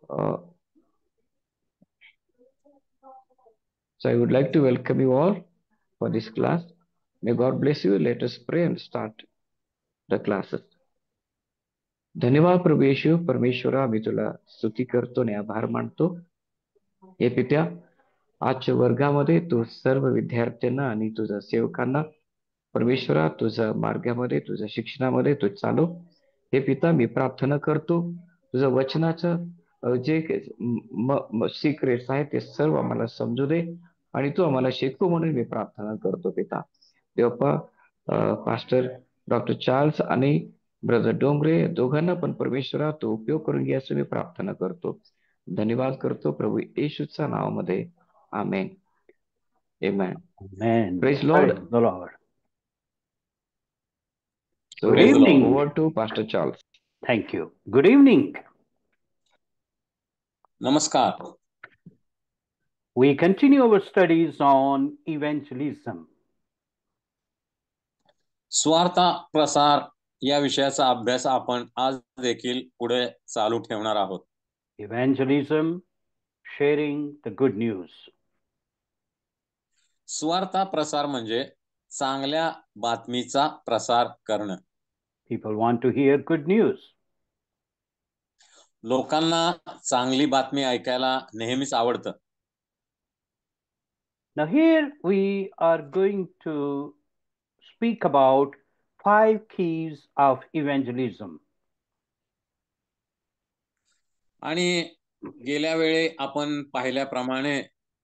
Uh, so I would like to welcome you all for this class. May God bless you. Let us pray and start the classes. धन्यवाद प्रभू येशू परमेश्वरा, आम्ही तुला स्तुती करतो आणि आभार मानतो. हे पित्या, आजच्या वर्गामध्ये तू सर्व विद्यार्थ्यांना आणि तुझ्या सेवकांना परमेश्वरा तुझ्या मार्गामध्ये तुझ्या शिक्षणामध्ये तू चालव. हे पिता, मी प्रार्थना करतो तुझं वचनाचं जे सिक्रेट्स आहे ते सर्व आम्हाला समजू दे आणि तू आम्हाला शिकव म्हणून मी प्रार्थना करतो पिता. देवप्पा, पास्टर डॉक्टर चार्ल्स आणि ब्रदर डोंगरे दोघांना पण परमेश्वरा तो उपयोग करून घ्यायचं मी प्रार्थना करतो. धन्यवाद करतो प्रभू येशूच्या नावामध्ये. आमेन. Amen. Amen. Praise Lord. Praise the Lord. So Good evening. over to Pastor Charles. Thank you. Good evening. Namaskar. We continue our studies on evangelism. स्वार्थ प्रसार या विषयाचा अभ्यास आपण आज देखील पुढे चालू ठेवणार आहोत. Evangelism, sharing the good news. स्वार्थ प्रसार म्हणजे चांगल्या बातमीचा प्रसार करणं. People want to hear good news. लोकांना चांगली बातमी ऐकायला नेहमीच आवडतं. Now here we are going to speak about 5 keys of evangelism. आणि गेल्या वेळी आपण पाहिल्याप्रमाणे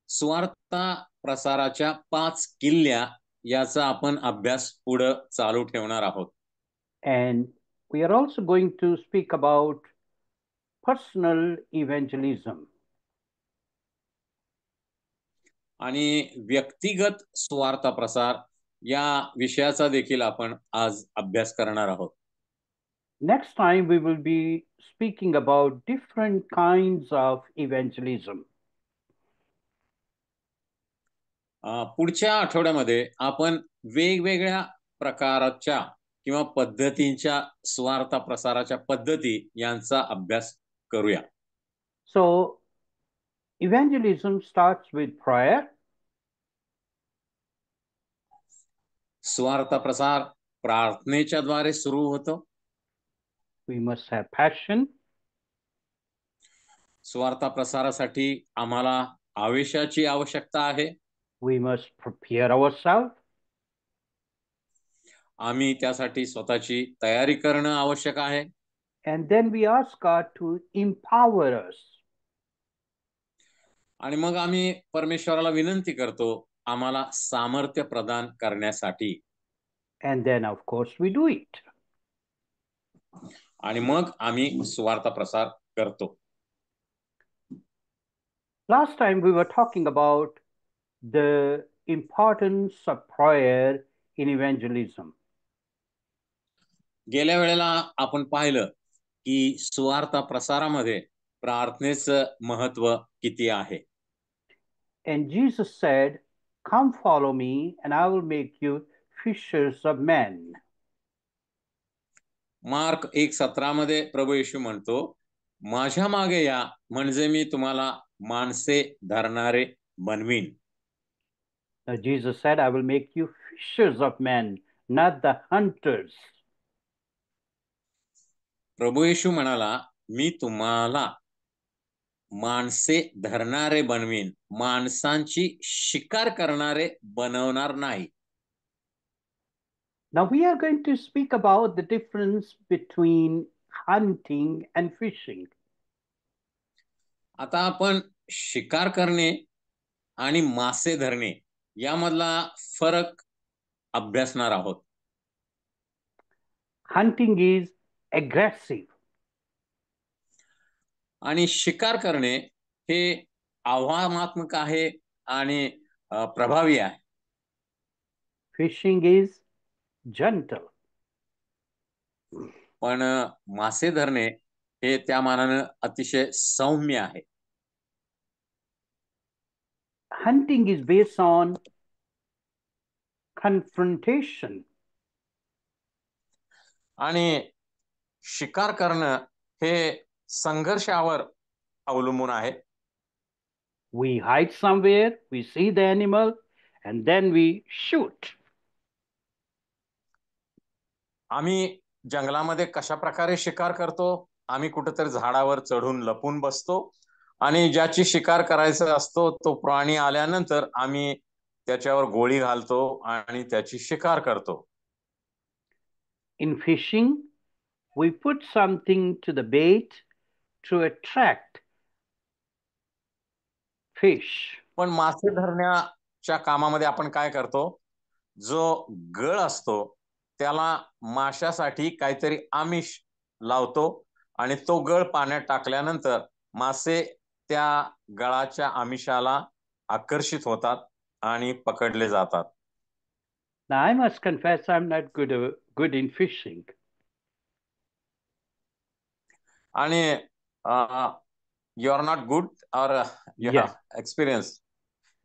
स्वार्थ प्रसाराच्या 5 किल्ल्या याचा आपण अभ्यास पुढे चालू ठेवणार आहोत. And we are also going to speak about personal evangelism. आणि व्यक्तिगत स्वार्थ प्रसार या विषयाचा देखील आपण आज अभ्यास करणार आहोत. Next time we will be speaking about different kinds of evangelism. पुढच्या आठवड्यामध्ये आपण वेगवेगळ्या प्रकारच्या किंवा पद्धतींच्या स्वार्थ प्रसाराच्या पद्धती यांचा अभ्यास करूया. So evangelism starts with prayer. स्वार्थ प्रसार प्रार्थनेच्या द्वारे सुरू होतो. We must have passion. स्वार्थ प्रसारासाठी आम्हाला आवेशाची आवश्यकता आहे. We must prepare ourselves. आम्ही त्यासाठी स्वतःची तयारी करणं आवश्यक आहे. And then we ask God to empower us. आणि मग आम्ही परमेश्वराला विनंती करतो आम्हाला सामर्थ्य प्रदान करण्यासाठी. And then of course we do it. आणि मग आम्ही स्वार्थ प्रसार करतो. Last time we were talking about the importance of prayer in evangelism. गेल्या वेळेला आपण पाहिलं की स्वार्थ प्रसारामध्ये प्रार्थनेचं महत्व किती आहे. And Jesus said, "Come follow me and I will make you fishers of men." Mark 1:17 मध्ये प्रभू येशू म्हणतो, माझ्या मागे या म्हणजे मी तुम्हाला माणसे धरणारे बनवीन. Now Jesus said, "I will make you fishers of men, not the hunters." प्रभू येशू म्हणाला, मी तुम्हाला माणसे धरणारे बनवीन, माणसांची शिकार करणारे बनवणार नाही. Now we are going to speak about the difference between hunting and fishing. आता आपण शिकार करणे आणि मासे धरणे यामधला फरक अभ्यासणार आहोत. Hunting is aggressive. आणि शिकार करणे हे आव्हानात्मक आहे आणि प्रभावी आहे. Fishing is gentle. पण मासे धरणे हे त्या मानाने अतिशय सौम्य आहे. Hunting is based on confrontation. आणि शिकार करणं हे संघर्षावर अवलंबून आहे. We hide somewhere, we see the animal, and then we shoot. आम्ही जंगलामध्ये कशा प्रकारे शिकार करतो? आम्ही कुठेतरी झाडावर चढून लपून बसतो आणि ज्याची शिकार करायचा असतो तो प्राणी आल्यानंतर आम्ही त्याच्यावर गोळी घालतो आणि त्याची शिकार करतो. In fishing, we put something to the bait to attract fish. पण मासे धरण्याच्या कामामध्ये आपण काय करतो? जो गळ असतो त्याला माशासाठी काहीतरी आमिष लावतो आणि तो गळ पाण्यात टाकल्यानंतर मासे त्या गळाच्या आमिषाला आकर्षित होतात आणि पकडले जातात. Now, I must confess I'm not good in fishing. आणि यू आर नॉट गुड और यू Yeah. Have experience.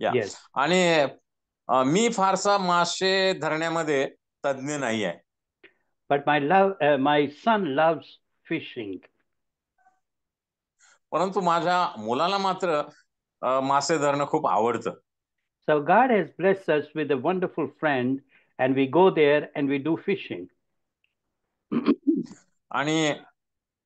या Yes. आणि मी फारसा मासे धरण्यामध्ये तज्ञ नाही आहे. But my son loves fishing. परंतु माझ्या मुलाला मात्र मासे धरणं खूप आवडतं. So God has blessed us with a wonderful friend, and we go there and we do fishing. आणि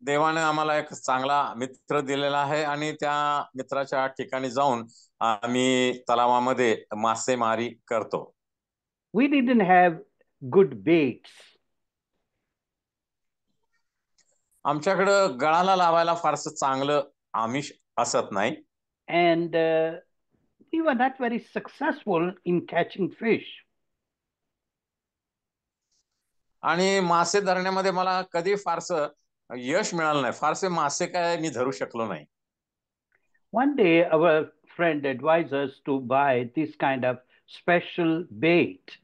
देवाने आम्हाला एक चांगला मित्र दिलेला आहे आणि त्या मित्राच्या ठिकाणी जाऊन आम्ही तलावामध्ये मासेमारी करतो. We didn't have good baits. आमच्याकडं गळाला लावायला फारसं चांगलं आमिष असत नाही. And we were not very successful in catching fish. आणि मासे धरण्यामध्ये मला कधी फारसं यश मिळालं नाही. फारसे मासे काय मी धरू शकलो नाही. One day, our friend advised us to buy this kind of special bait.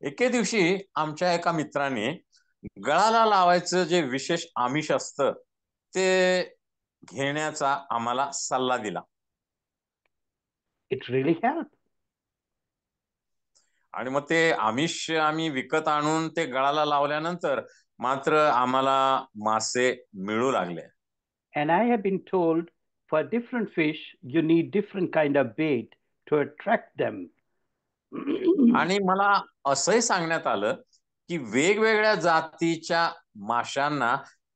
एके दिवशी आमच्या एका मित्राने गळाला लावायचं जे विशेष आमिष असतं ते घेण्याचा आम्हाला सल्ला दिला. It really helped. आणि मग ते आमिष आम्ही विकत आणून ते गळाला लावल्यानंतर मात्र आम्हाला मासे मिळू लागले. And I have been told for different fish, you need different kind of bait to attract them. आणि मला असंही सांगण्यात आलं की वेगवेगळ्या जातीच्या माशांना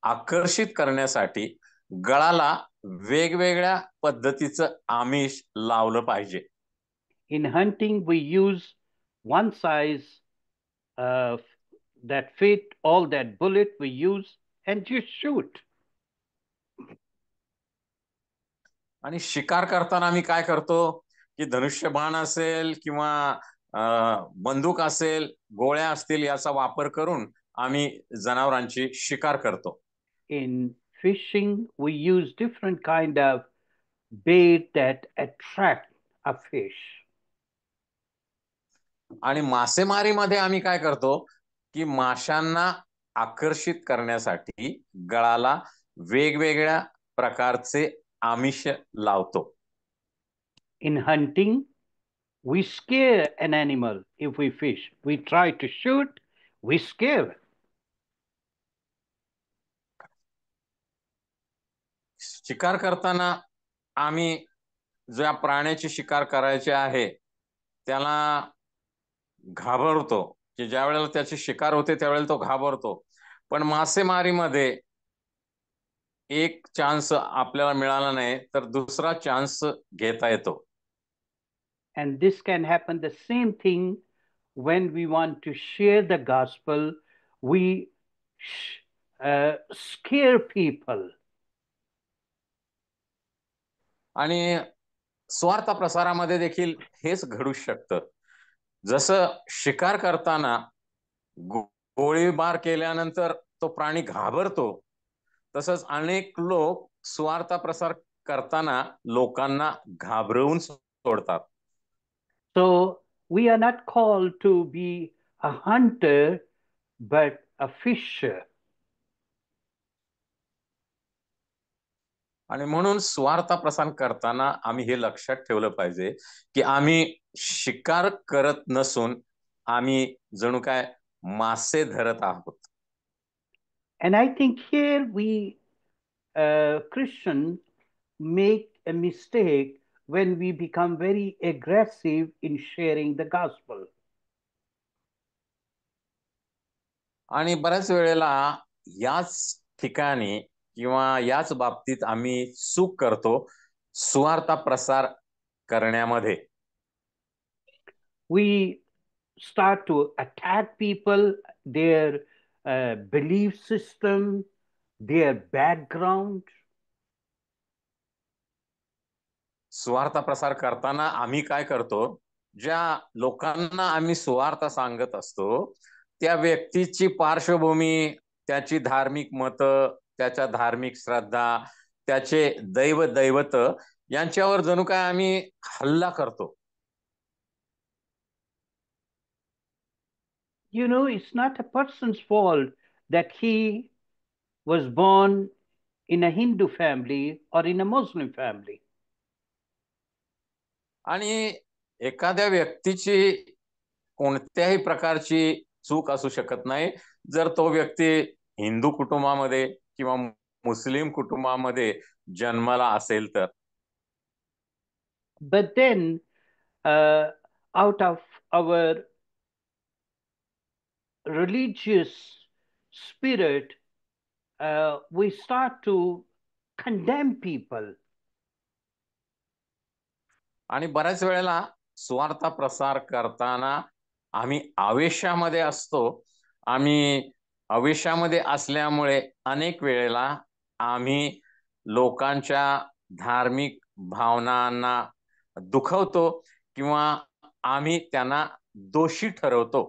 आकर्षित करण्यासाठी गळाला वेगवेगळ्या पद्धतीचं आमिष लावलं पाहिजे. In hunting, we use one size that fit all that bullet we use and just shoot. आणि शिकार करताना आम्ही काय करतो की धनुष्यबाण असेल किंवा बंदूक असेल, गोळ्या असतील याचा वापर करून आम्ही जनावरांची शिकार करतो. In fishing, we use different kind of bait that attract a fish. आणि मासेमारीमध्ये आम्ही काय करतो की माशांना आकर्षित करण्यासाठी गळाला वेगवेगळ्या प्रकारचे आमिष लावतो. In hunting, we scare an animal if we fish. We try to shoot, we scare. शिकार करताना आम्ही ज्या प्राण्याची शिकार करायची आहे त्याला घाबरतो की ज्या वेळेला त्याची शिकार होते त्यावेळेला तो घाबरतो. पण मासेमारीमध्ये एक चान्स आपल्याला मिळाला नाही तर दुसरा चान्स घेता येतो. And this can happen the same thing when we want to share the gospel. We scare people. आणि स्वार्थ प्रसारामध्ये देखील हेच घडू शकतं. जसं शिकार करताना गोळीबार केल्यानंतर तो प्राणी घाबरतो तसंच अनेक लोक स्वार्थ प्रसार करताना लोकांना घाबरवून सोडतात. So we are not called to be a hunter, but a fisher. आणि म्हणून स्वार्थ प्रसार करताना आम्ही हे लक्षात ठेवलं पाहिजे की आम्ही शिकार करत नसून आम्ही जणू काय मासे धरत आहोत. And I think here we Christians make a mistake when we become very aggressive in sharing the gospel. आणि बऱ्याच वेळेला याच ठिकाणी किंवा याच बाबतीत आम्ही चूक करतो सुवार्ता प्रसार करण्यामध्ये. We start to attack people, their belief system, their background. सुवार्ता प्रसार करताना आम्ही काय करतो, ज्या लोकांना आम्ही सुवार्ता सांगत असतो त्या व्यक्तीची पार्श्वभूमी, त्याची धार्मिक मतं, त्याच्या धार्मिक श्रद्धा, त्याचे दैवत यांच्यावर जणू काय आम्ही हल्ला करतो. You know, it's not a person's fault that he was born in a Hindu family or in a Muslim family. आणि एखाद्या व्यक्तीची कोणत्याही प्रकारची चूक असू शकत नाही जर तो व्यक्ती हिंदू कुटुंबामध्ये किंवा मुस्लिम कुटुंबामध्ये जन्माला असेल तर. But then, out of our religious spirit, we start to condemn people. आणि बऱ्याच वेळेला सुवार्ता प्रसार करताना आम्ही आवेशामध्ये असतो. आम्ही आवेशामध्ये असल्यामुळे अनेक वेळेला आम्ही लोकांच्या धार्मिक भावनांना दुखवतो किंवा आम्ही त्यांना दोषी ठरवतो.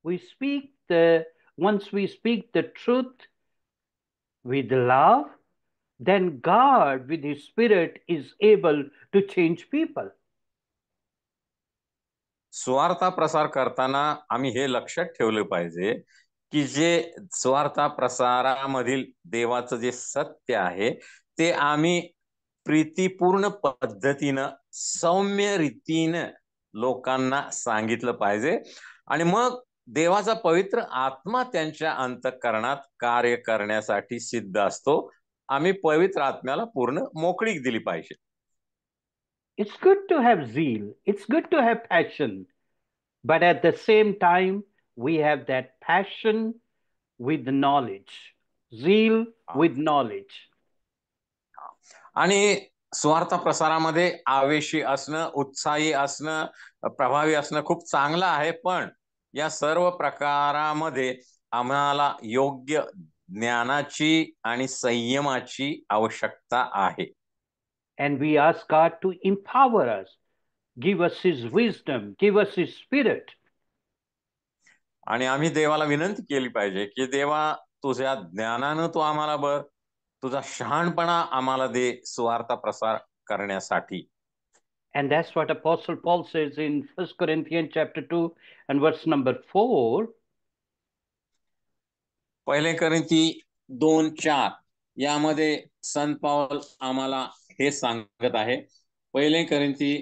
Once we speak the truth with love, then God with his spirit is able to change people. सुवार्ता प्रसार करताना आम्ही हे लक्षात ठेवले पाहिजे की जे सुवार्ता प्रसारामधील देवाचं जे सत्य आहे ते आम्ही प्रीतीपूर्ण पद्धतीनं सौम्य रीतीनं लोकांना सांगितलं पाहिजे आणि मग देवाचा पवित्र आत्मा त्यांच्या अंतःकरणात कार्य करण्यासाठी सिद्ध असतो. आम्ही पवित्र आत्म्याला पूर्ण मोकळीक दिली पाहिजे. It's good to have zeal, it's good to have passion, but at the same time we have that passion with knowledge, zeal with knowledge. आणि स्वार्थ प्रसारामध्ये आवेशी असणं, उत्साही असणं, प्रभावी असणं खूप चांगलं आहे, पण या सर्व प्रकारामध्ये आम्हाला योग्य ज्ञानाची आणि संयमाची आवश्यकता आहे. And we ask God to empower us, give us his wisdom, give us his spirit. आणि आम्ही देवाला विनंती केली पाहिजे की देवा तुझ्या ज्ञानानं तू आम्हाला भर, तुझा शहाणपणा आम्हाला दे सुवार्ता प्रसार करण्यासाठी. And that's what Apostle Paul says in 1 Corinthians chapter 2 and verse number 4. पहिले कोरिंथी 2:4 यामध्ये संत पौल आम्हाला हे सांगत आहे. पहिले कोरिंथी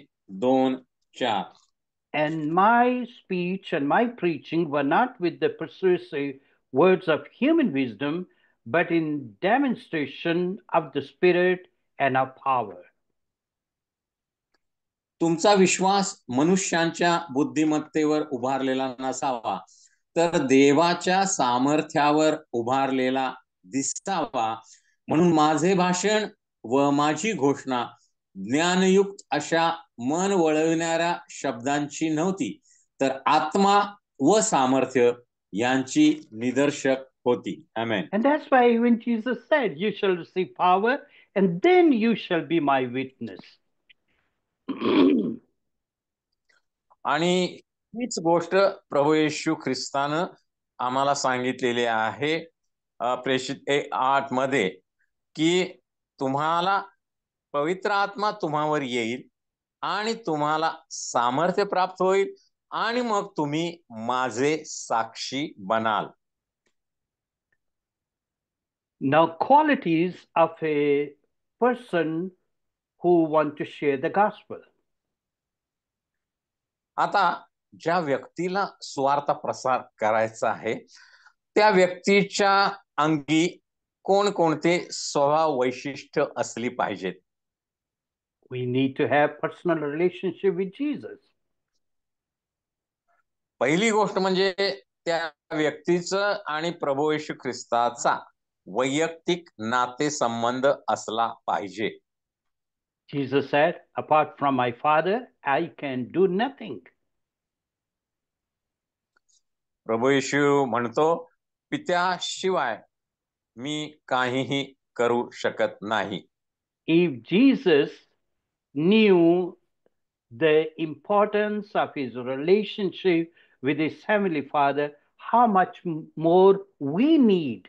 2:4. And my speech and my preaching were not with the persuasive words of human wisdom, but in demonstration of the Spirit and of power. तुमचा विश्वास मनुष्यांच्या बुद्धिमत्तेवर उभारलेला नसावा, तर देवाच्या सामर्थ्यावर उभारलेला दिसावा, म्हणून माझे भाषण व माझी घोषणा ज्ञानयुक्त अशा मन वळविणाऱ्या शब्दांची नव्हती, तर आत्मा व सामर्थ्य यांची निदर्शक होती. आमेन. And that's why when Jesus said, you shall receive power and then you shall be my witness. आणि हीच गोष्ट प्रभू येशू ख्रिस्तानं आम्हाला सांगितलेली आहे प्रेषित 1:8 मध्ये की तुम्हाला पवित्र आत्मा तुम्हावर येईल आणि तुम्हाला सामर्थ्य प्राप्त होईल आणि मग तुम्ही माझे साक्षी बनाल. Now, qualities of a person who want to share the gospel. आता ज्या व्यक्तीला सुवार्ता प्रसार करायचा आहे त्या व्यक्तीच्या अंगी कोणकोणते स्वभाव वैशिष्ट्य असली पाहिजेत? We need to have personal relationship with Jesus. पहिली गोष्ट म्हणजे त्या व्यक्तीचं आणि प्रभू येशू ख्रिस्ताचा वैयक्तिक नातेसंबंध असला पाहिजे. Jesus said, apart from my Father, I can do nothing. प्रभू येशू म्हणतो, पित्याशिवाय मी काहीही करू शकत नाही. If Jesus knew the importance of his relationship with his heavenly Father, how much more we need.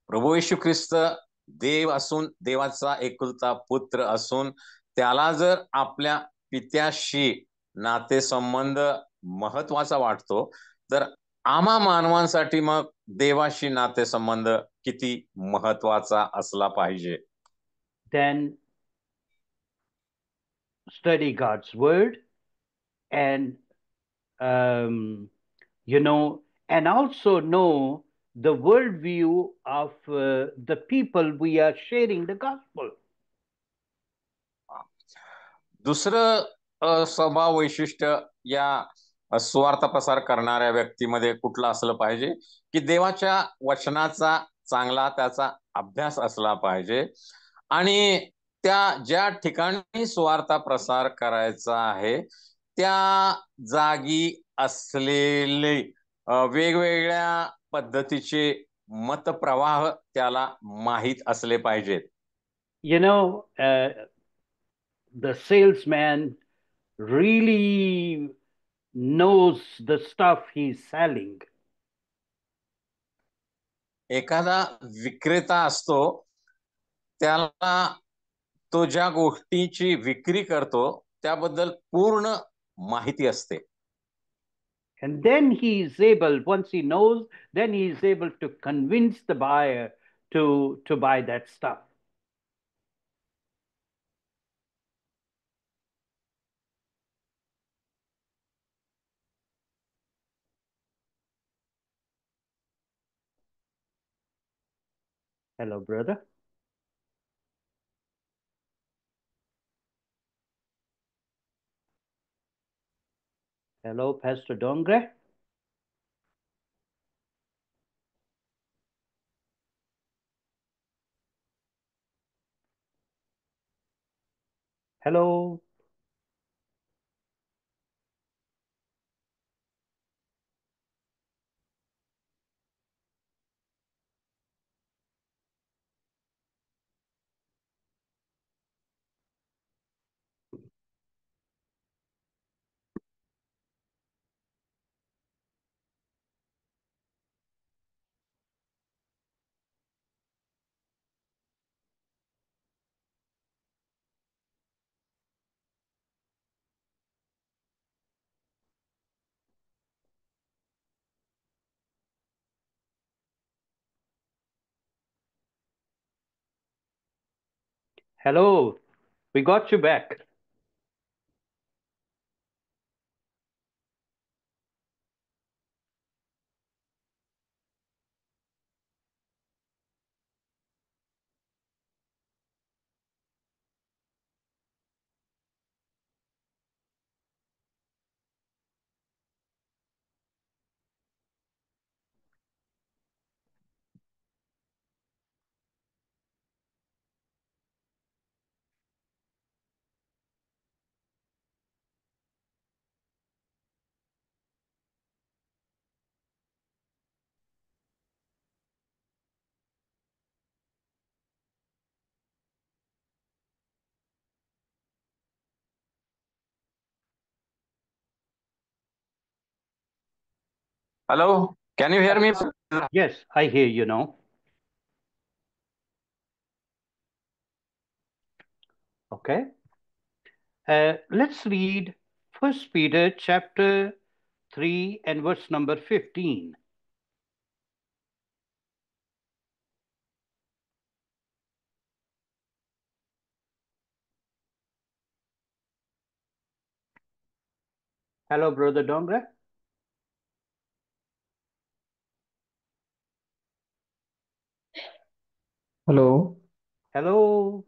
प्रभू येशू ख्रिस्त देव असून, देवाचा एकुलता पुत्र असून, त्याला जर आपल्या पित्याशी नातेसंबंध महत्वाचा वाटतो, तर आम्हा मानवांसाठी मग देवाशी नातेसंबंध किती महत्वाचा असला पाहिजे. Then study God's word and and also know the worldview of the people we are sharing the gospel. दुसरं स्वभाव वैशिष्ट्य या स्वार्थ प्रसार करणाऱ्या व्यक्तीमध्ये कुठलं असलं पाहिजे की देवाच्या वचनाचा चांगला त्याचा अभ्यास असला पाहिजे आणि त्या ज्या ठिकाणी स्वार्थ प्रसार करायचा आहे त्या जागी असलेले वेगवेगळ्या पद्धतीचे मतप्रवाह त्याला माहीत असले पाहिजेत. The salesman really knows the stuff he's selling. एखादा विक्रेता असतो त्याला तो ज्या गोष्टीची विक्री करतो त्याबद्दल पूर्ण माहिती असते. And then he is able, once he knows, then he is able to convince the buyer to buy that stuff. Hello, brother. Hello, Pastor Dongre. Hello. Hello. We got you back. Hello, can you hear me? Yes, I hear you now. Okay. Let's read 1 Peter chapter 3 and verse number 15. Hello, Brother Dongre. Hello, Hello.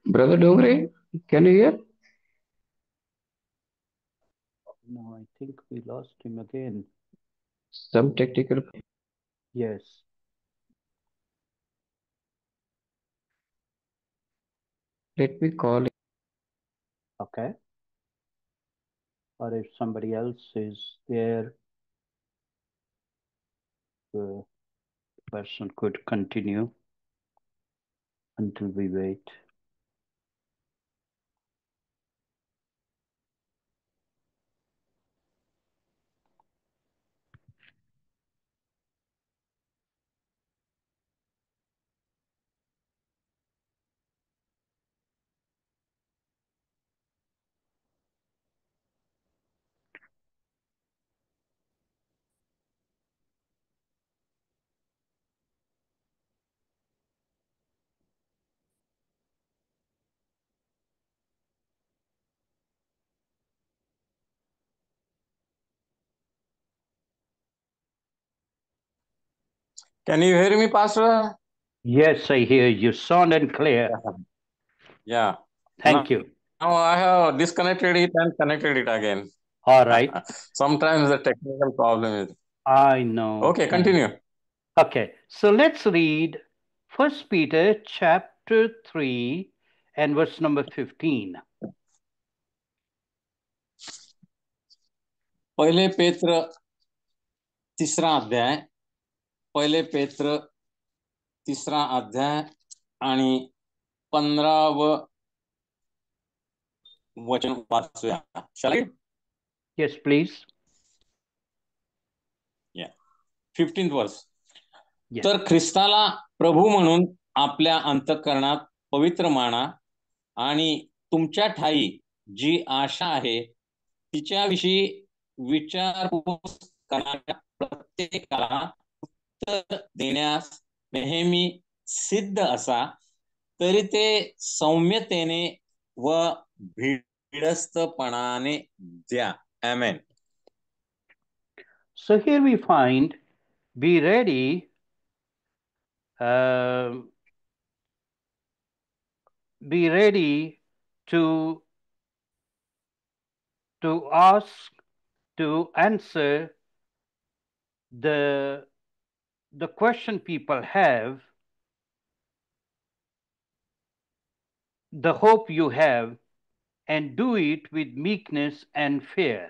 Brother Dongre, can you hear? No, I think we lost him again. Some technical. Yes. Let me call. Okay. Or if somebody else is there, the person could continue until we wait. Can you hear me, Pastor? Yes, I hear you. Sound and clear. Yeah. Thank you. Now I have disconnected it and connected it again. All right. Sometimes the technical problem is. I know. Okay, continue. Okay, so let's read 1 Peter chapter 3 and verse number 15. पहिले पेत्र तिसरा अध्याय पहिले पेत्र तिसरा अध्याय आणि 15व वचन वाचूया. Shall I? Yes, please. Yeah. 15th verse. Yes. तर ख्रिस्ताला प्रभू म्हणून आपल्या अंतःकरणात पवित्र माना आणि तुमच्या ठायी जी आशा आहे तिच्याविषयी विचारपूस करणाऱ्या प्रत्येकाला उत्तर देण्यास नेहमी सिद्ध असा, तरी ते सौम्यतेने व भिडस्तपणाने द्या. आमेन. So here we find, be ready, be ready to ask, to answer the question people have, the hope you have, and do it with meekness and fear.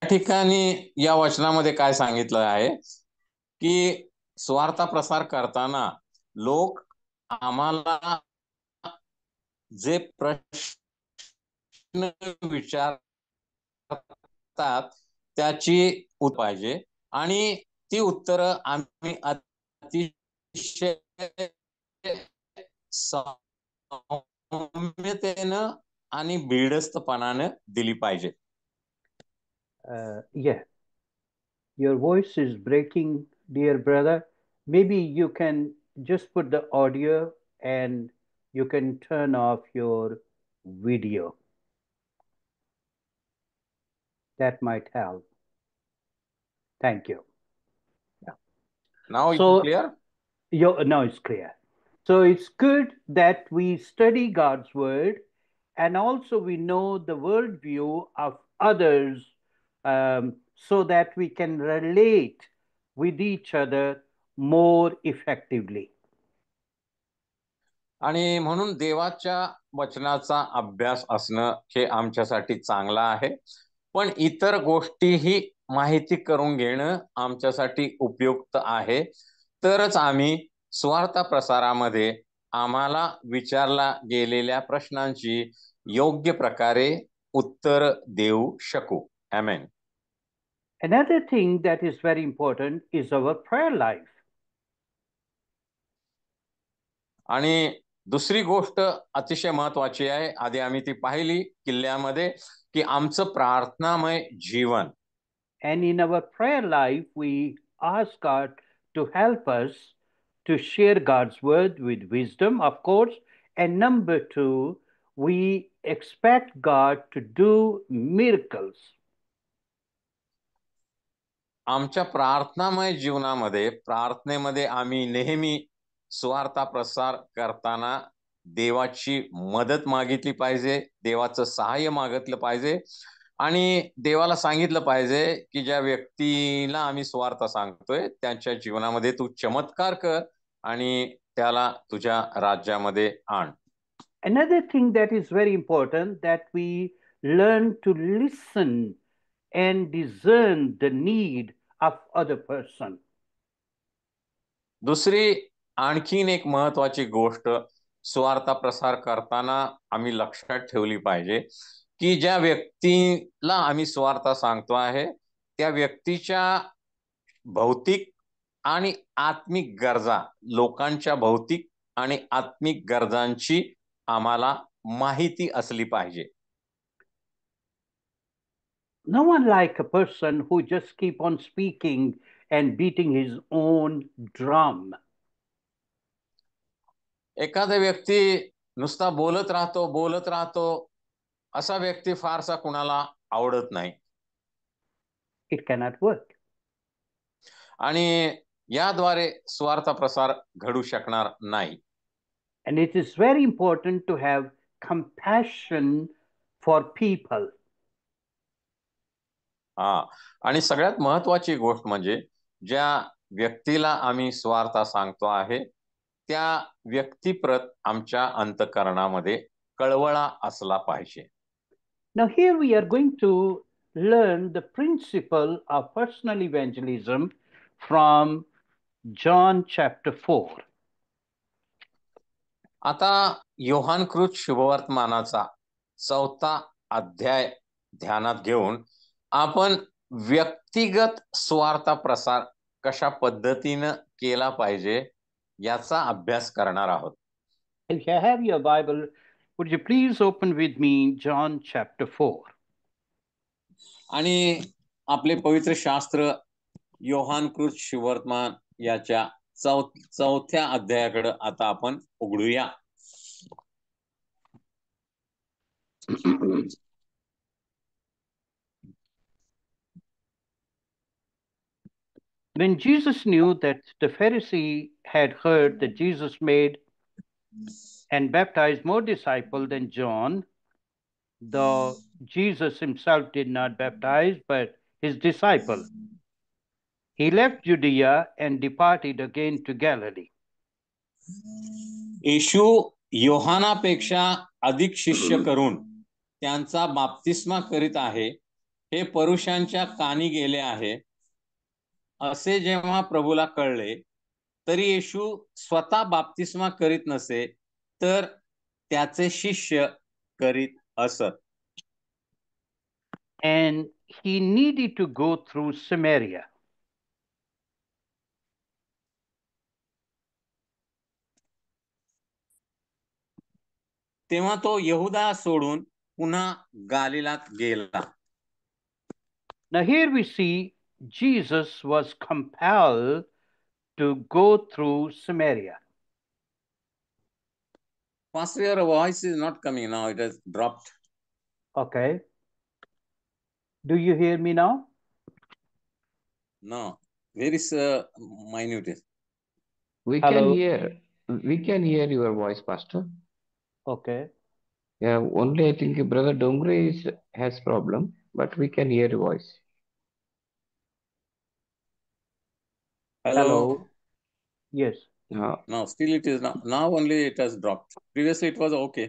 या ठिकाणी या वचनामध्ये काय सांगितलं आहे की स्वार्थ प्रसार करताना लोक आम्हाला जे प्रश्न विचारतात त्याची उत्तर पाहिजे आणि ती उत्तरं आम्ही अतिशय सौम्यतेनं आणि भिडस्तपणानं दिली पाहिजे. Yeah, your voice is breaking, dear brother. Maybe you can just put the audio and you can turn off your video. That might help. Thank you. Now it's So, clear? now it's clear. So it's good that we study God's word and also we know the worldview of others so that we can relate with each other more effectively. आणि म्हणून देवाच्या वचनाचा अभ्यास असणं हे आमच्यासाठी चांगलं आहे, पण इतर गोष्टीही माहिती करून घेणं आमच्यासाठी उपयुक्त आहे. तरच आम्ही स्वार्थ प्रसारामध्ये आम्हाला विचारला गेलेल्या प्रश्नांची योग्य प्रकारे उत्तर देऊ शकू. आमेन. Another thing that is very important is our prayer life. आणि दुसरी गोष्ट अतिशय महत्वाची आहे, आधी आम्ही ती पाहिली किल्ल्यामध्ये, की आमचं प्रार्थनामय जीवन. And in our prayer life, we ask God to help us to share God's word with wisdom, of course. And number two, we expect God to do miracles. आमच्या प्रार्थनामय जीवनामध्ये प्रार्थनेमध्ये आम्ही नेहमी सुवार्ता प्रसार करताना देवाची मदत मागितली पाहिजे, देवाचं सहाय्य मागितलं पाहिजे आणि देवाला सांगितलं पाहिजे की ज्या व्यक्तीला आम्ही सुवार्ता सांगतोय त्यांच्या जीवनामध्ये तू चमत्कार कर आणि त्याला तुझ्या राज्यामध्ये आण. Another thing that is very important, that we learn to listen and discern the need of other person. दुसरी आणखीन एक महत्वाची गोष्ट सुवार्ता प्रसार करताना आम्ही लक्षात ठेवली पाहिजे की ज्या व्यक्तीला आम्ही सुवार्ता सांगतो आहे त्या व्यक्तीच्या भौतिक आणि आत्मिक गरजा, लोकांच्या भौतिक आणि आत्मिक गरजांची आम्हाला माहिती असली पाहिजे. No one like a person who just keep on speaking and beating his own drum. एखादा व्यक्ती नुसता बोलत राहतो असा व्यक्ती फारसा कुणाला आवडत नाही. It cannot work. आणि याद्वारे स्वार्थ प्रसार घडू शकणार नाही. And it is very important to have compassion for people. आणि सगळ्यात महत्वाची गोष्ट म्हणजे ज्या व्यक्तीला आम्ही स्वार्थ सांगतो आहे त्या व्यक्तिप्रत आमच्या अंतःकरणामध्ये कळवळा असला पाहिजे. Now here we are going to learn the principle of personal evangelism from John chapter 4. आता योहानकृत शुभवर्तमानाचा 4था अध्याय ध्यानात घेऊन आपण व्यक्तिगत स्वार्थ प्रसार कशा पद्धतीने केला पाहिजे याचा अभ्यास करणार आहोत. If you have your Bible, would you please open with me John chapter 4. आणि आपले पवित्र शास्त्र योहानकृत शुभवर्तमान याच्या 4थ्या अध्यायाकडे आता आपण उघडूया. When Jesus knew that the Pharisee had heard that Jesus made and baptized more disciples than John, though Jesus himself did not baptize, but his disciple, he left Judea and departed again to Galilee. येशू योहानापेक्षा अधिक शिष्य करून त्यांचा बाप्तिस्मा करीत आहे हे पुरुषांच्या कानी गेले आहे असे जेव्हा प्रभूला कळले तरी येशू स्वतः बाप्तिस्मा करीत नसे तर त्याचे शिष्य करीत असत. And he needed to go through Samaria. तेव्हा तो यहुदा सोडून पुन्हा गालिलात गेला. Now here we see Jesus was compelled to go through Samaria. Pastor, your voice is not coming now, it has dropped. Okay. Do you hear me now? No, very minute. We Hello? we can hear your voice, Pastor. Okay. Yeah, only I think Brother Dongre has problem, but we can hear your voice. Hello. Yes. No, still it is now only it has dropped. Previously it was okay.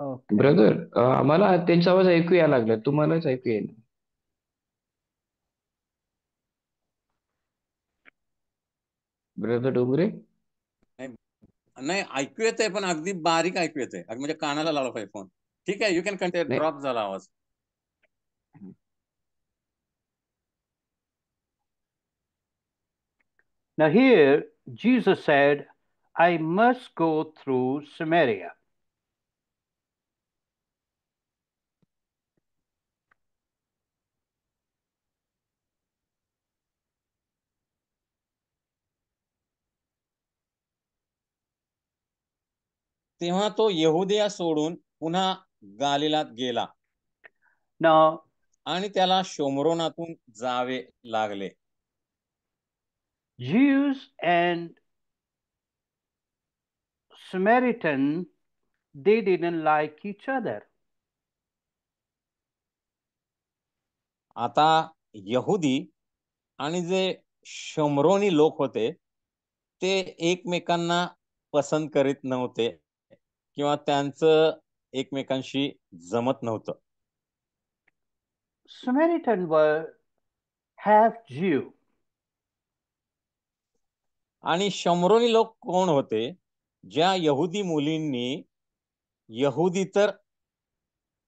Okay. Brother आम्हाला त्यांचा आवाज ऐकू यायला लागला, तुम्हालाच ऐकू येईल. Brother Dongre नाही ऐकू येतंय पण अगदी बारीक ऐकू येतंय, म्हणजे कानाला लावला पाहिजे फोन. ठीक आहे, यू कॅन कंटिन्यू. ड्रॉप झाला आवाज. Now here Jesus said, I must go through Samaria. तेव्हा तो यहुदिया सोडून पुन्हा गालिलात गेला. Now, आणि त्याला शोमरोनातून जावे लागले. Jews and Samaritan, they didn't like each other. आता यहुदी आणि जे शोमरोनी लोक होते ते एकमेकांना पसंत करीत नव्हते किंवा त्यांचं एकमेकांशी जमत नव्हतं. Samaritan were half Jew. आणि शोमरोनी लोक कोण होते? ज्या यहुदी मुलींनी यहुदीतर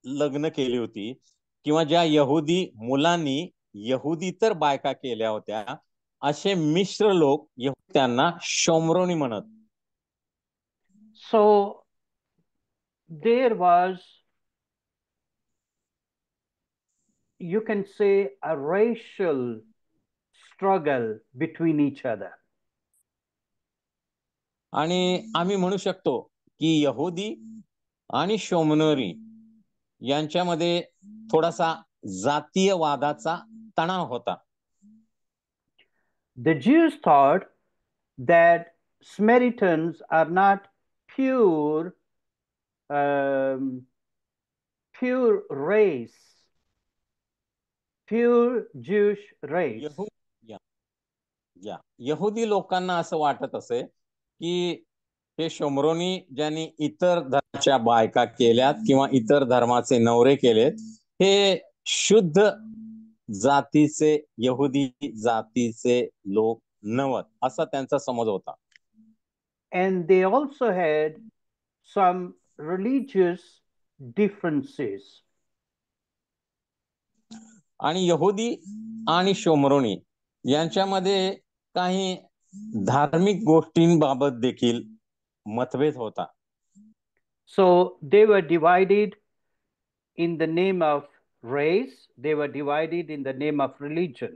लग्न केली होती किंवा ज्या यहुदी मुलांनी यहुदीतर बायका केल्या होत्या, असे मिश्र लोक त्यांना शोमरोनी म्हणत. So there was, you can say, a racial struggle between each other. आणि आम्ही म्हणू शकतो की यहुदी आणि शोमरोनी यांच्यामध्ये थोडासा जातीय वादाचा तणाव होता. The Jews thought that Samaritans are not pure, pure race, pure Jewish race. यहुदी लोकांना असं वाटत असे की हे शोमरोनी ज्यांनी इतर धर्माच्या बायका केल्यात किंवा इतर धर्माचे नवरे केलेत, हे शुद्ध जातीचे यहुदी जातीचे लोक नव्हत, असा त्यांचा समज होता. And they also had some religious differences. आणि यहुदी आणि शोमरोनी यांच्यामध्ये काही धार्मिक गोष्टींबाबत देखील मतभेद होता. So they were divided in the name of race, they were divided in the name of religion.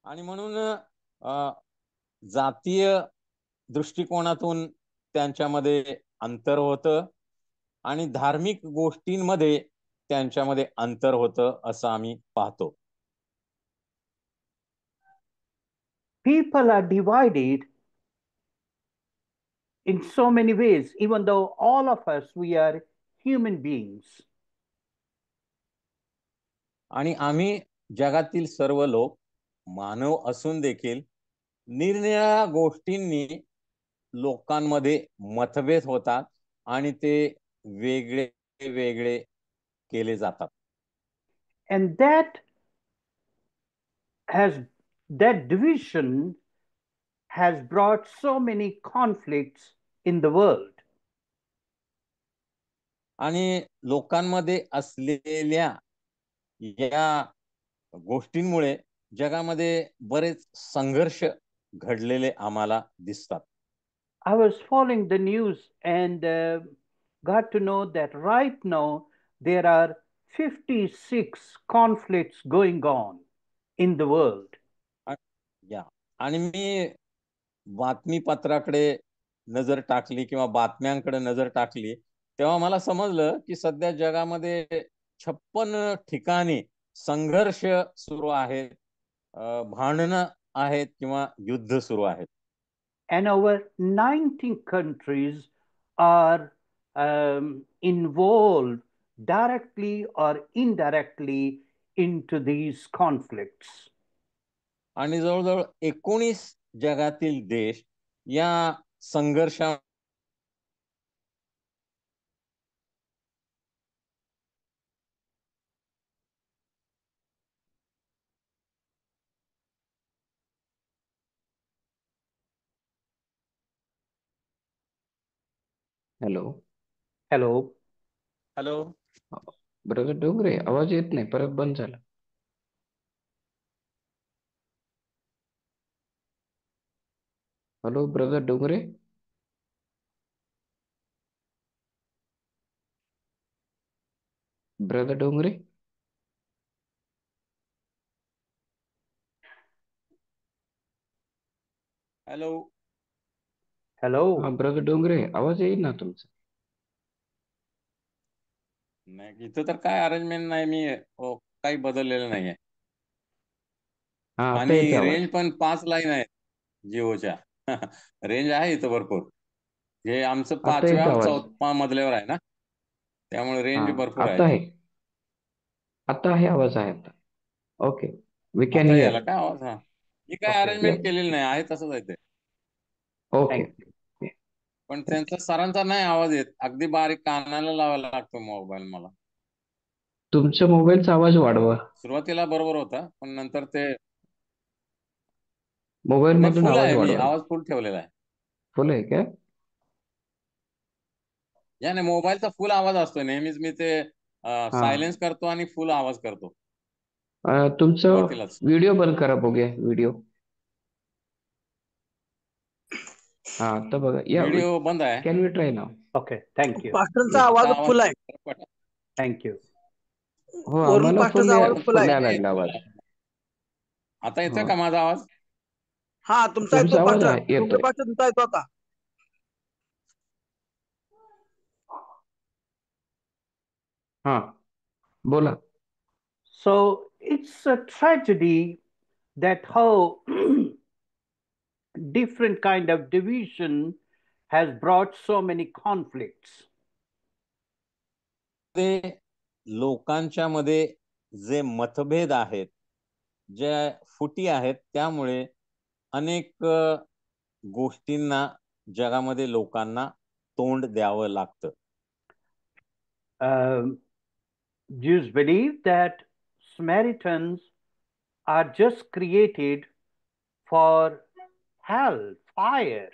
आणि म्हणून जातीय दृष्टिकोनातून त्यांच्यामध्ये अंतर होतं आणि धार्मिक गोष्टींमध्ये त्यांच्यामध्ये अंतर होतं असं आम्ही पाहतो. People are divided in so many ways, even though all of us, we are human beings. आणि आम्ही जगातील सर्व लोक मानव असून देखील निरनिराळ्या गोष्टींनी लोकांमध्ये मतभेद होतात आणि ते वेगळे वेगळे केले जातात. And that division has brought so many conflicts in the world. आणि लोकांमध्ये असलेल्या या गोष्टींमुळे जगामध्ये बरेच संघर्ष घडलेले आम्हाला दिसतात. I was following the news and got to know that right now there are 56 conflicts going on in the world. आणि मी बातमीपत्राकडे नजर टाकली किंवा बातम्यांकडे नजर टाकली तेव्हा मला समजलं की सध्या जगामध्ये 56 ठिकाणी संघर्ष सुरू आहेत, भांडणं आहेत किंवा युद्ध सुरू आहेत. And over 19 countries are involved directly or indirectly into these conflicts. आणि जवळजवळ 19 जगातील देश या संघर्षा hello Hello. Hello brother Dongre, आवाज येत नाही, परत बंद झाला. Hello brother Dongre. Brother Dongre. Hello Hello. हा ब्रदर डोंगरे, आवाज येईल ना तुमचा? नाही इथं तर काय अरेंजमेंट नाही, मी काही बदललेलं नाहीये. हा, आता येते आणि आवाज. रेंज पण 5 लाईन आहेत जिओच्या. रेंज आहे इथं भरपूर. हे आमचं आता येते 5व्या आवाज. 4 मजल्यावर आहे ना, त्यामुळे हा, रेंज भरपूर आहे आता इथं. आहे. आता आहे, आवाज आहे आता. ओके, वी कॅन आता हिअर. यायला काय आवाज? हा, मी काय Okay, अरेंजमेंट केलेली नाही, आहे तसंच आहे ते. ओके. thank you. पण त्यांचा सरांचा नाही आवाज येत, अगदी बारीक कानाला लावायला लागतो मोबाईल मला. तुमच्या मोबाईलचा आवाज वाढवा. सुरुवातीला बरोबर होता, पण नंतर ते मोबाईल नाही, मधून फुल आवाज आहे, मी वाढवा. आवाज फुल ठेवलेला आहे. फुल आहे काय? याने मोबाईलचा फुल आवाज असतो नेहमीच, मी ते हा. सायलेन्स करतो आणि फुल आवाज करतो तुमचं सुरुवातीलाच. व्हिडिओ बंद करा, बघूया व्हिडिओ. हा, आता बघा या. व्हिडिओ बंद आहे. कॅन वी ट्राय नाव? Okay, thank you. पास्टरचा आता आवाज आवाज फुल आहे. Thank you. हो, वरून आम्हाला फुल पास्टरचा आवाज फुल आहे. यायला लागला आवाज. आता येतोय हो, का माझा आवाज? हा, तुमचा येतो तुमचा आवाज पास्टर. येतोय. पास्टर तुमचा येतो आता. हा, बोला. So it's a tragedy that how different kind of division has brought so many conflicts. ते लोकांच्या मध्ये जे मतभेद आहेत, जे फुटी आहेत, त्यामुळे अनेक गोष्टींना जगामध्ये लोकांना तोंड द्यावं लागतं. Jews believe that Samaritans are just created for hell, fire.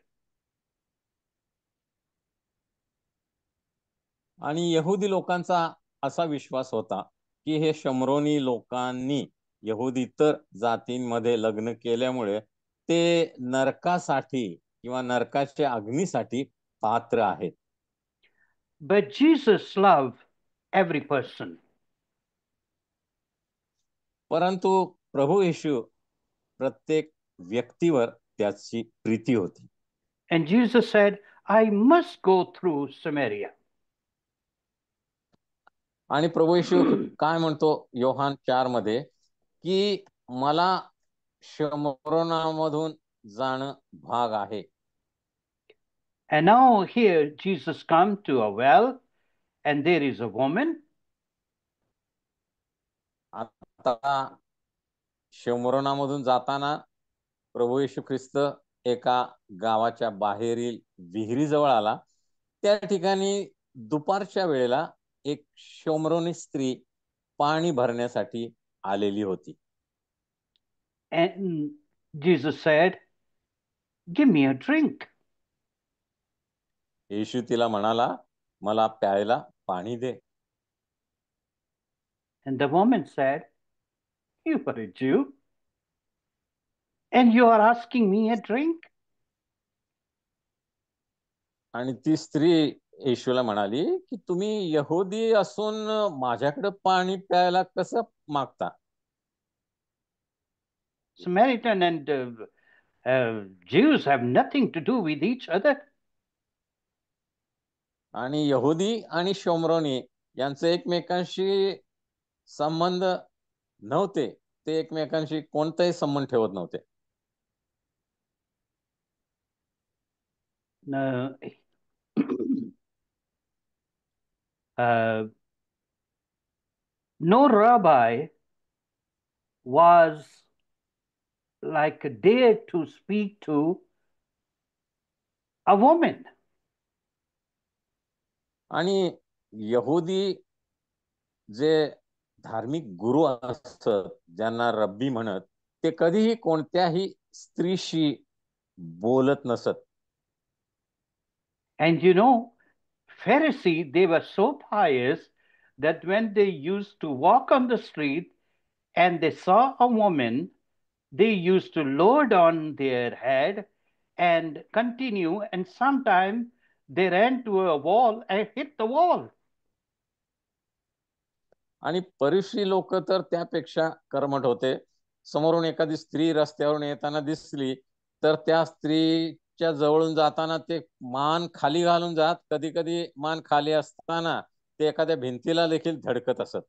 आणि यहुदी लोकांचा असा विश्वास होता की हे शमरोनी लोकांनी यहुदी इतर जातींमध्ये लग्न केल्यामुळे ते नरकासाठी किंवा नरकाच्या अग्नीसाठी पात्र आहेत. But Jesus loved every person. परंतु प्रभू येशू प्रत्येक व्यक्तीवर त्याची प्रीती होती. And Jesus said, I must go through Samaria. आणि प्रभू येशू काय म्हणतो योहान 4 मध्ये की मला शमरोनामधून जाणं भाग आहे. And now here Jesus come to a well, and there is a woman. आता शमरोनामधून जाताना प्रभू येशू ख्रिस्त एका गावाच्या बाहेरील विहिरीजवळ आला. त्या ठिकाणी दुपारच्या वेळेला एक शमरोनी स्त्री पाणी भरण्यासाठी आलेली होती. And Jesus said, give me a drink. येशू तिला म्हणाला, मला प्यायला पाणी दे. And the woman said, you are a Jew, and you are asking me a drink? आणि ती स्त्री येशूला म्हणाली की तुम्ही यहुदी असून माझ्याकडे पाणी प्यायला कसं मागता? Samaritan and Jews have nothing to do with each other. आणि यहुदी आणि शमरोनी यांचे एकमेकांशी संबंध नव्हते. ते एकमेकांशी कोणताही संबंध ठेवत नव्हते. No rabbi was like dared to speak to a woman. आणि यहुदी जे धार्मिक गुरु असत, ज्यांना रब्बी म्हणत, ते कधीही कोणत्याही स्त्रीशी बोलत नसत. And you know, Pharisee, they were so pious that when they used to walk on the street and they saw a woman, they used to lower down their head and continue, and sometimes they ran to a wall and hit the wall. आणि परिश्री लोक तर त्यापेक्षा कर्मठ होते. समोरून एखादी स्त्री रस्त्यावरून येताना दिसली तर त्या स्त्रीच्या जवळून जाताना ते मान खाली घालून जात. कधी कधी मान खाली असताना ते एखाद्या भिंतीला देखील धडकत असत.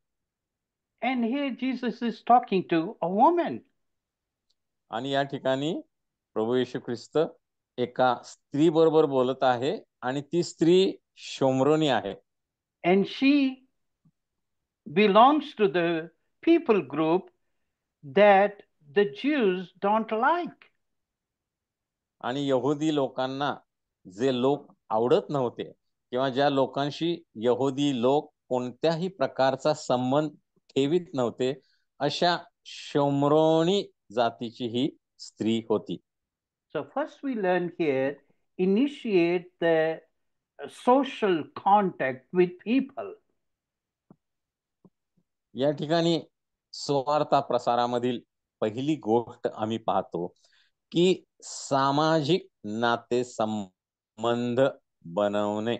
And here Jesus is talking to a woman. आणि या ठिकाणी प्रभू येशू ख्रिस्त एका स्त्री बरोबर बोलत आहे आणि ती स्त्री शोमरोनी आहे. And she belongs to the people group that the Jews don't like. आणि यहुदी लोकांना जे लोक आवडत नव्हते किंवा ज्या लोकांशी यहुदी लोक कोणत्याही प्रकारचा संबंध ठेवीत नव्हते अशा शोमरोनी जातीची ही स्त्री होती. So first we learn here, initiate the social contact with people. या ठिकाणी सुवार्ता प्रसारामधील पहिली गोष्ट आम्ही पाहतो की सामाजिक नाते संबंध बनवणे.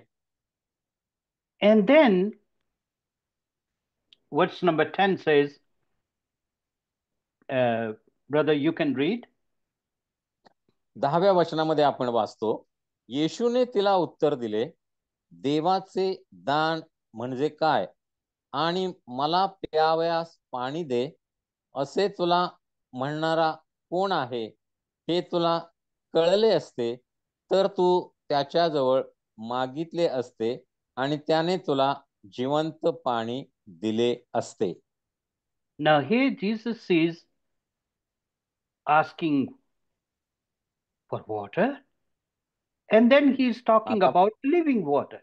And then verse number 10 says, brother, you can read. 10व्या वचनामध्ये आपण वाचतो, येशूने तिला उत्तर दिले, देवाचे दान म्हणजे काय आणि मला प्यावयास पाणी दे असे तुला म्हणणारा कोण आहे हे तुला कळले असते तर तू त्याच्याजवळ मागितले असते आणि त्याने तुला जिवंत पाणी दिले असते. Now here Jesus is asking for water, and then he's talking about living water.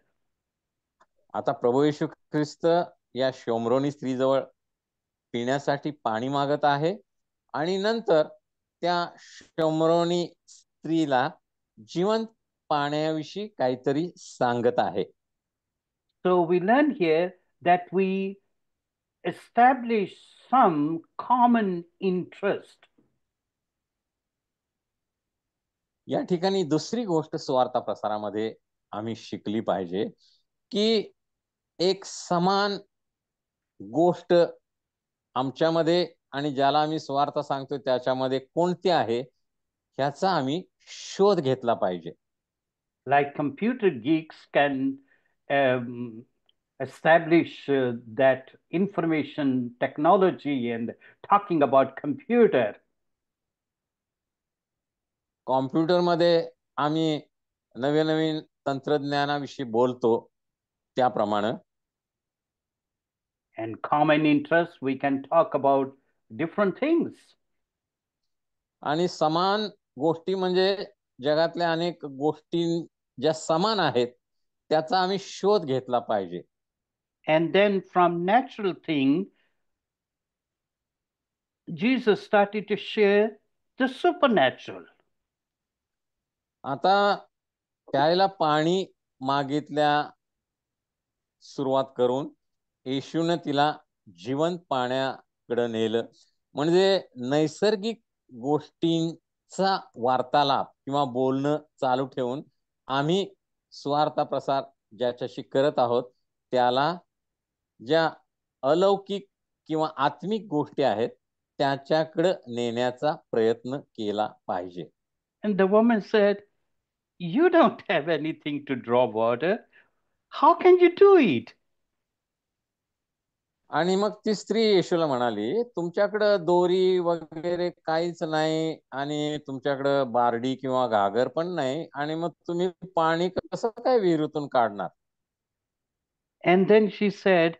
आता प्रभू येशू ख्रिस्त या शोमरोनी स्त्रीजवळ पिण्यासाठी पाणी मागत आहे आणि नंतर त्या शोमरोनी स्त्रीला जिवंत पाण्याविषयी काहीतरी सांगत आहे. So we learn here that we establish some common interest. या ठिकाणी दुसरी गोष्ट सुवार्ता प्रसारामध्ये आम्ही शिकली पाहिजे की एक समान गोष्ट आमच्यामध्ये आणि ज्याला आम्ही सुवार्ता सांगतो त्याच्यामध्ये कोणती आहे ह्याचा आम्ही शोध घेतला पाहिजे. Like computer geeks can establish that information technology and talking about computer. कॉम्प्युटरमध्ये आम्ही नवीन नवीन तंत्रज्ञानाविषयी बोलतो त्याप्रमाणे. And common interest, we can talk about different things. आणि समान गोष्टी म्हणजे जगातल्या अनेक गोष्टी ज्या समान आहेत त्याचा आम्ही शोध घेतला पाहिजे. And then from natural thing, Jesus started to share the supernatural. आता प्यायला पाणी मागितल्या सुरुवात करून येशूने तिला जिवंत पाण्याकडे नेलं. म्हणजे नैसर्गिक गोष्टींचा वार्तालाप किंवा बोलणं चालू ठेवून आम्ही स्वार्थ प्रसार ज्याच्याशी करत आहोत त्याला ज्या अलौकिक किंवा आत्मिक गोष्टी आहेत त्याच्याकडे नेण्याचा प्रयत्न केला पाहिजे. And the woman said, you don't have anything to draw water. How can you do it? आणि मग ती स्त्री येशूला म्हणाली, तुमच्याकडे दोरी वगैरे काहीच नाही आणि तुमच्याकडे बारडी किंवा घागर पण नाही आणि मग तुम्ही पाणी कसं काय विहिरीतून काढणार? And then she said,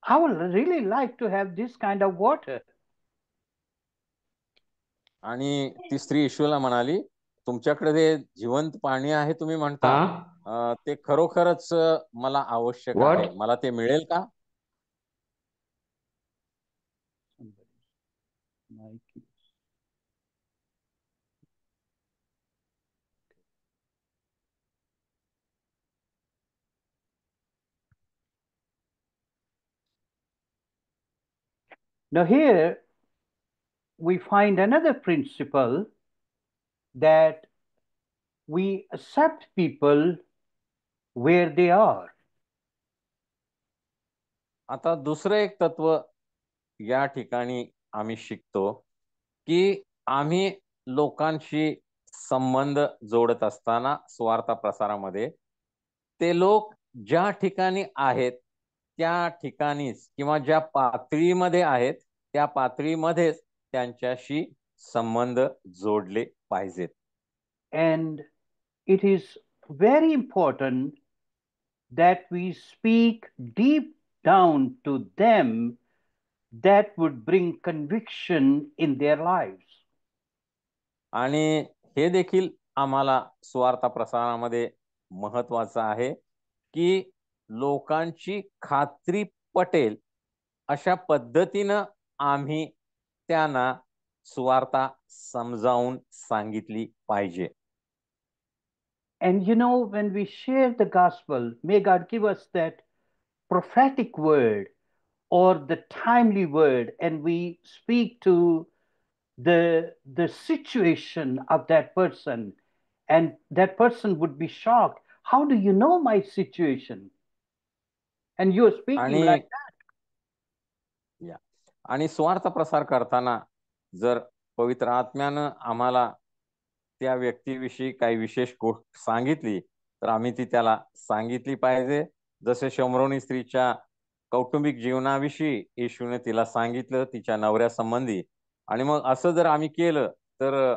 I would really like to have this kind of water. आणि ती स्त्री येशूला म्हणाली, तुमच्याकडे जे जिवंत पाणी आहे तुम्ही म्हणता ते खरोखरच मला आवश्यक आहे. मला ते मिळेल का? Now here we find another principle that we accept people where they are. आता दुसरं एक तत्व या ठिकाणी आम्ही शिकतो की आम्ही लोकांशी संबंध जोडत असताना स्वार्थ प्रसारामध्ये ते लोक ज्या ठिकाणी आहेत त्या ठिकाणीच किंवा ज्या पातळीमध्ये आहेत त्या पातळीमध्येच त्यांच्याशी संबंध जोडले पाहिजेत. And it is very important that we speak deep down to them that would bring conviction in their lives. आणि हे देखील आम्हाला सुवार्ता प्रसारणामध्ये महत्वाचं आहे की लोकांची खात्री पटेल अशा पद्धतीनं आम्ही त्यांना सुवार्ता समजावून सांगितली पाहिजे. And you know, when we share the gospel, may God give us that prophetic word or the timely word, and we speak to the situation of that person, and that person would be shocked. How do you know my situation? And you're speaking आणि like that. आणि स्वार्थ प्रसार करताना जर पवित्र आत्म्यानं आम्हाला त्या व्यक्तीविषयी काही विशेष गोष्ट सांगितली तर आम्ही ती त्याला सांगितली पाहिजे. जसे शमरोनी स्त्रीच्या कौटुंबिक जीवनाविषयी येशूने तिला सांगितलं तिच्या नवऱ्यासंबंधी, आणि मग असं जर आम्ही केलं तर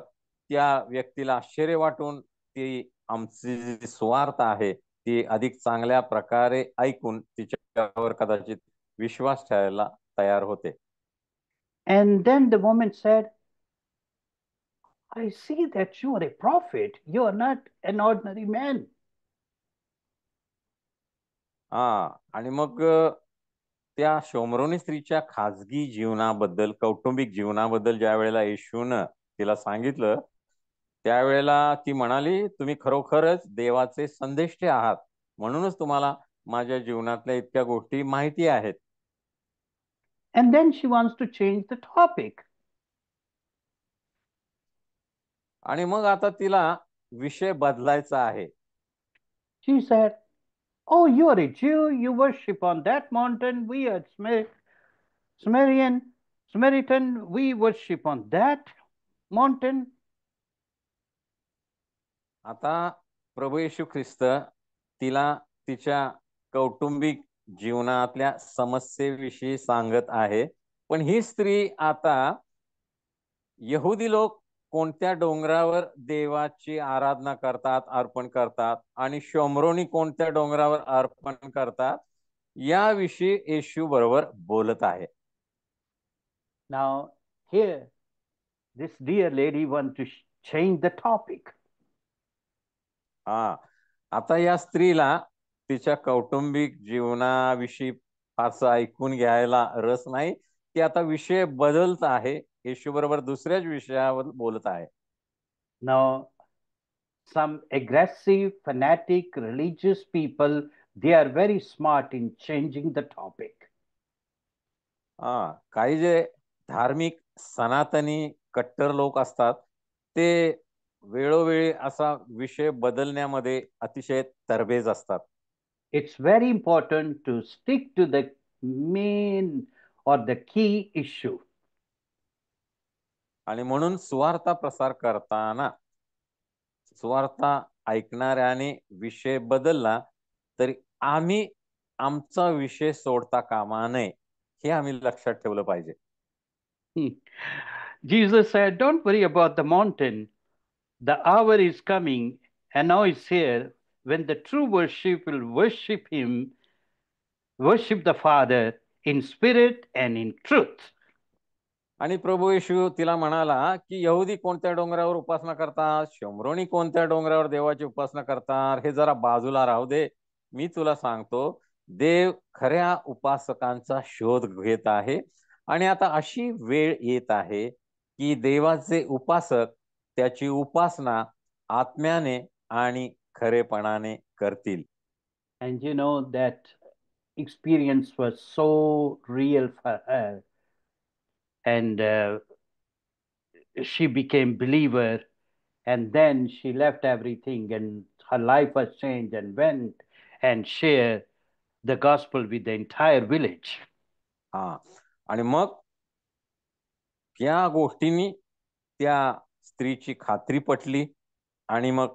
त्या व्यक्तीला आश्चर्य वाटून ती आमची जी स्वार्थ आहे ती अधिक चांगल्या प्रकारे ऐकून तिच्यावर कदाचित विश्वास ठेवायला तयार होते. And then the woman said, I see that you are a prophet. You are not an ordinary man. आणि मग त्या शोमरोनी स्त्रीच्या खाजगी जीवनाबद्दल कौटुंबिक जीवनाबद्दल ज्या वेळेला येशूनं तिला सांगितलं त्यावेळेला ती म्हणाली, तुम्ही खरोखरच देवाचे संदेष्टे आहात, म्हणूनच तुम्हाला माझ्या जीवनातल्या इतक्या गोष्टी माहिती आहेत. And then she wants to change the topic. आणि मग आता तिला विषय बदलायचा आहे. She said, oh, you are a Jew, you worship on that mountain. We are Samaritan, we worship on that mountain. आता प्रभू येशू ख्रिस्त तिला तिच्या कौटुंबिक जीवनातल्या समस्येविषयी सांगत आहे. पण ही स्त्री आता यहुदी लोक कोणत्या डोंगरावर देवाची आराधना करतात, अर्पण करतात, आणि शोमरोनी कोणत्या डोंगरावर अर्पण करतात याविषयी येशू बरोबर बोलत आहे. Now, here, this dear lady wants to change the topic. आता या स्त्रीला तिच्या कौटुंबिक जीवनाविषयी फारसं ऐकून घ्यायला रस नाही. ती आता विषय बदलत आहे, येशू बरोबर दुसऱ्याच विषयावर बोलत आहे. Now, some aggressive, fanatic, religious people, they are very smart in changing the topic. काही जे धार्मिक सनातनी कट्टर लोक असतात ते वेळोवेळी असा विषय बदलण्यामध्ये अतिशय तरबेज असतात. It's very important to stick to the main or the key issue. आणि म्हणून सुवार्ता प्रसार करताना सुवार्ता ऐकणाऱ्याने विषय बदलला तरी आम्ही आमचा विषय सोडता कामा नये हे आम्ही लक्षात ठेवलं पाहिजे. Jesus said, don't worry about the mountain. The hour is coming and now is here when the true worship will worship him, worship the Father in spirit and in truth. आणि प्रभू येशू तिला म्हणाला की यहुदी कोणत्या डोंगरावर उपासना करतात, शमरोनी कोणत्या डोंगरावर देवाची उपासना करतात हे जरा बाजूला राहू दे. मी तुला सांगतो देव खऱ्या उपासकांचा शोध घेत आहे आणि आता अशी वेळ येत आहे की देवाचे उपासक त्याची उपासना आत्म्याने आणि खरेपणाने करतील. And you know that experience was so real for her. And she became believer, and then she left everything and her life was changed and went and shared the gospel with the entire village. आणि मग या गोष्टींनी त्या स्त्रीची खात्री पटली आणि मग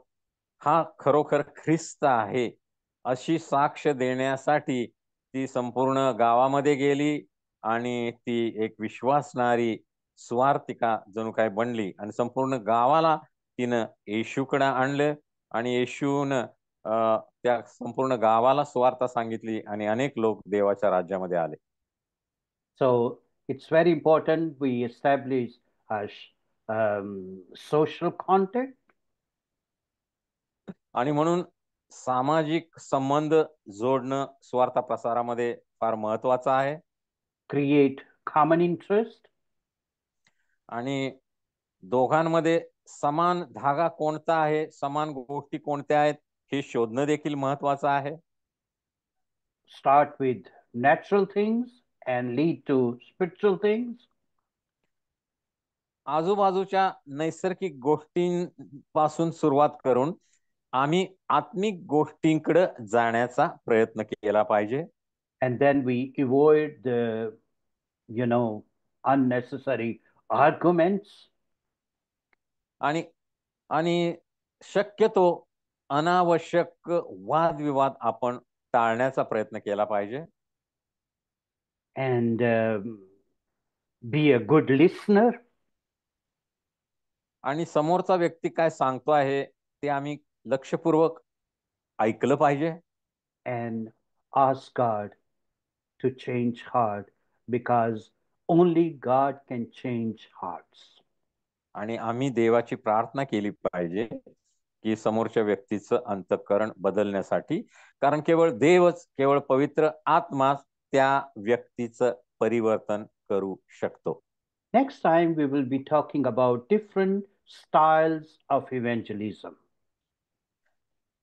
हा खरोखर ख्रिस्त आहे अशी साक्ष देण्यासाठी ती संपूर्ण गावामध्ये गेली आणि ती एक विश्वासणारी सुवार्तिका जणू काय बनली आणि संपूर्ण गावाला तिनं येशूकडे आणलं आणि येशूनं त्या संपूर्ण गावाला सुवार्ता सांगितली आणि अनेक लोक देवाच्या राज्यामध्ये आले. So it's very important we establish a social contact. आणि म्हणून सामाजिक संबंध जोडणं सुवार्ता प्रसारामध्ये फार महत्वाचं आहे. Create common interest. आणि दोघांमध्ये समान धागा कोणता आहे, समान गोष्टी कोणत्या आहेत हे शोधणं देखील महत्वाचं आहे. Start with natural things and lead to spiritual things. आजूबाजूच्या नैसर्गिक गोष्टींपासून सुरुवात करून आम्ही आत्मिक गोष्टींकडे जाण्याचा प्रयत्न केला पाहिजे. And then we avoid the, unnecessary arguments. आणि आणि शक्यतो अनावश्यक वादविवाद आपण टाळण्याचा प्रयत्न केला पाहिजे. And be a good listener. आणि समोरचा व्यक्ती काय सांगतो आहे ते आम्ही लक्षपूर्वक ऐकलं पाहिजे. And ask God to change heart, because only God can change hearts. आणि आम्ही देवाची प्रार्थना केली पाहिजे की समोरच्या व्यक्तीचं अंतःकरण बदलण्यासाठी, कारण केवळ पवित्र आत्मा त्या व्यक्तीचं परिवर्तन करू शकतो. Next time we will be talking about different styles of evangelism.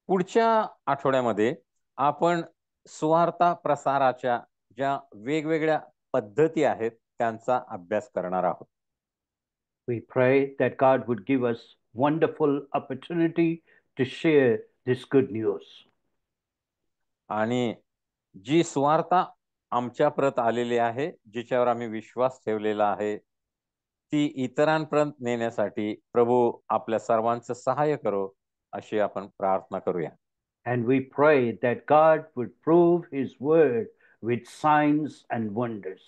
पुढच्या आठवड्यामध्ये आपण सुवार्ता प्रसाराच्या ज्या वेगवेगळ्या पद्धती आहेत त्यांचा अभ्यास करणार आहोत. We pray that God would give us wonderful opportunity to share this good news. आणि जी सुवार्ता आमच्यापर्यंत आलेली आहे, जिच्यावर आम्ही विश्वास ठेवलेला आहे, ती इतरांपर्यंत नेण्यासाठी प्रभू आपल्या सर्वांचं सहाय्य करो अशी आपण प्रार्थना करूया. And we pray that God would prove his word with signs and wonders.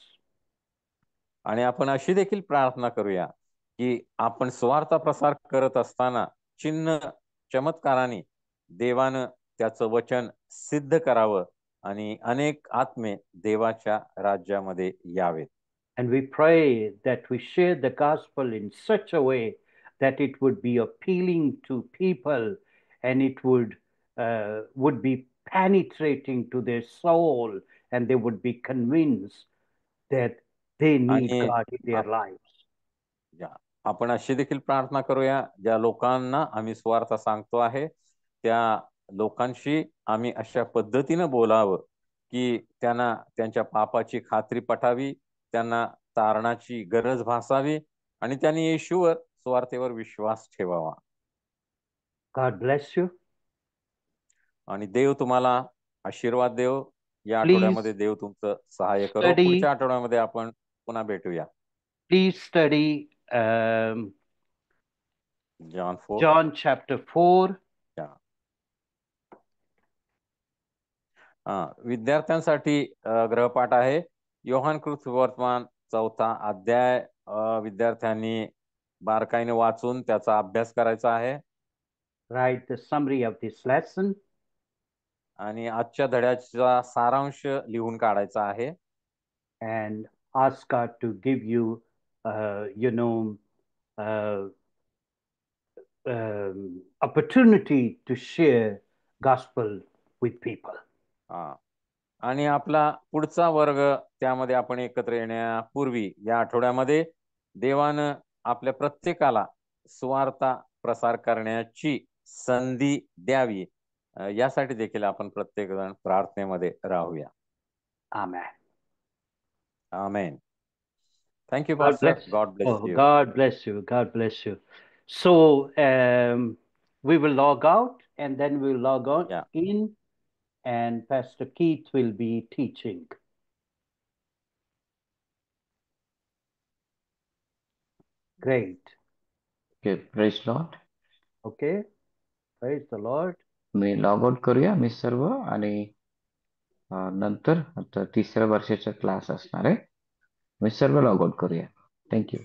आणि आपण अशी देखील प्रार्थना करूया की आपण सुवार्ता प्रसार करत असताना चिन्ह चमत्काराने देवानं त्याचं वचन सिद्ध करावं आणि अनेक आत्मे देवाच्या राज्यामध्ये यावेत. And we pray that we share the gospel in such a way that it would be appealing to people, and it would be penetrating to their soul, and they would be convinced that they need आणि God in their lives. आपण अशी देखील प्रार्थना करूया, ज्या लोकांना आम्ही सुवार्ता सांगतो आहे त्या लोकांशी आम्ही अशा पद्धतीनं बोलावं की त्यांना त्यांच्या पापाची खात्री पटावी, त्यांना तारणाची गरज भासावी आणि त्यांनी येशूवर सुवार्तेवर विश्वास ठेवावा. God bless you. आणि देव तुम्हाला आशीर्वाद देव. या Please आठवड्यामध्ये देव तुमचं सहाय्य करो. study. पुढच्या आठवड्यामध्ये आपण पुन्हा भेटूया. Please study John chapter 4. विद्यार्थ्यांसाठी गृहपाठ आहे योहान कृत वर्तमान 4था अध्याय. विद्यार्थ्यांनी बारकाईने वाचून त्याचा अभ्यास करायचा आहे. Write the summary of this lesson. आणि आजच्या धड्याचा सारांश लिहून काढायचा आहे. And ask God to give you, opportunity to share gospel with people. आणि आपला पुढचा वर्ग त्यामध्ये आपण एकत्र येण्यापूर्वी या आठवड्यामध्ये देवानं आपल्या प्रत्येकाला सुवार्ता प्रसार करण्याची संधी द्यावी यासाठी देखील आपण प्रत्येक जण प्रार्थनेमध्ये राहूया. Amen. Amen. Thank you, Pastor. God bless you. God bless you. God bless you. So we will log out and then we'll log on in, and Pastor Keith will be teaching. Great. Okay, praise Lord. Okay, praise the Lord. Me log out करूया मी सर्व आणि नंतर आता 3ऱ्या वर्षाचा class असणार आहे. मी सर्व log out करूया. थँक्यू.